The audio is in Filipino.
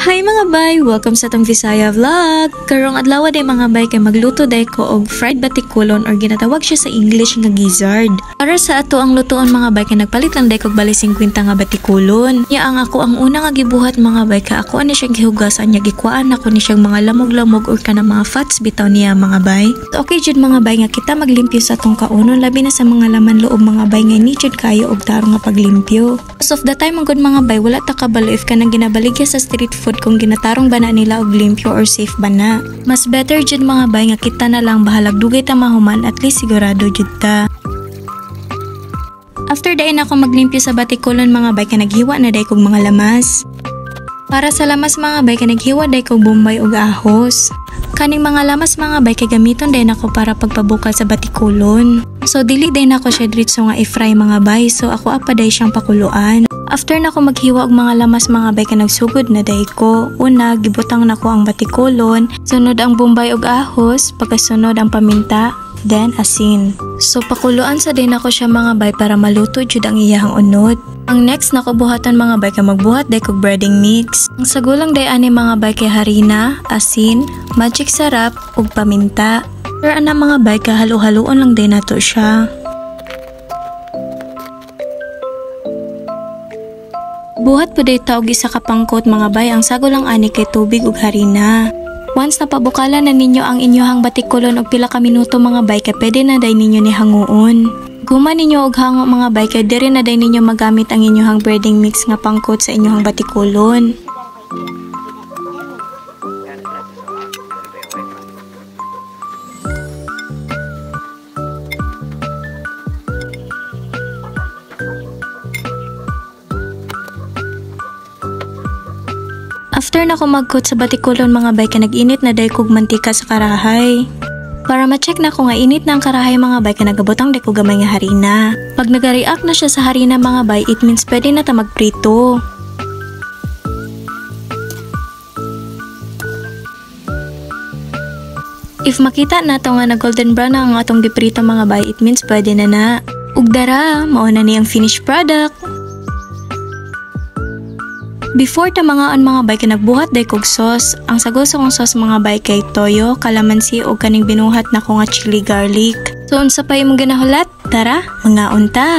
Hi mga bay! Welcome sa tong Visaya Vlog! Karong adlaw day mga bay kay magluto day ko og fried batikulon or ginatawag siya sa English nga gizzard. Para sa ato ang lutuon mga bay kay nagpalit lang day kog bali 50 nga batikulon. Nya ang ako ang una nga gibuhat mga bay ka ako ani siyang gihugasan nya gikuan ako ni siyang mga lamog-lamog or kana mga fats bitaw niya mga bay. So, okay jud mga bay nga kita maglimpyo sa tong kaunon labi na sa mga laman loob mga bay nga ni jud kayo og tarong nga paglimpyo. Most of the time ang good mga bay wala ta kabalo if kanang ginabaligya sa street food kung ginatarong ba na nila og limpyo or safe ba na. Mas better jud mga bay nga kita na lang bahalag dugay ta mahuman at least sigurado jud ta. After day na ako maglimpyo sa batikulon mga bay ka naghiwa na day kog mga lamas. Para sa lamas mga bay ka naghiwa day kog bombay ug ahos. Kaning mga lamas mga bay kay gamiton day nako para pagpabukal sa batikulon. So dili day nako siya diretso nga i-fry mga bay so ako apa day siyang pakuluan. After na ko maghiwa og mga lamas mga bay ka nagsugod na day ko. Una, gibutang na ko ang batikulon, sunod ang bombay og ahos, pagkasunod ang paminta, then asin. So pakuluan sa day na ko siya mga bay para maluto jud ang iyahang unod. Ang next na ko buhatan mga bay ka magbuhat day kog breading mix. Ang sagulang day ani mga bay kay harina, asin, magic sarap ug paminta. Pero ana mga bay ka halo-haloon lang day nato siya. Buhat po day taog isa ka pangkot mga bay ang sagulang ani kay tubig ug harina. Once napabukalan na ninyo ang inyohang batikulon og pila ka minuto mga bay kay pwede na day ninyo ni hanguon. Guma ninyo og hango mga bay kay diri na day ninyo magamit ang inyohang breading mix nga pangkot sa inyohang batikulon. After na ko magkot sa batikulon mga bay ka nag-init na day kog mantika sa karahay. Para ma-check na ko nga init na ang karahay mga bay ka nagabotang day kog gamay nga harina. Pag nag-react na siya sa harina mga bay, it means pwede na ta magprito. If makita na to nga nag-golden brown na ang atong giprito mga bay, it means pwede na na. Ug dara, mao na ni ang finished product. Before ta mga bay kay nagbuhat day kog sauce. Ang sagoso kong sauce mga bay kay toyo, kalamansi o kaning binuhat na ko nga chili garlic. So unsa pa imong ginahulat? Tara, mga unta!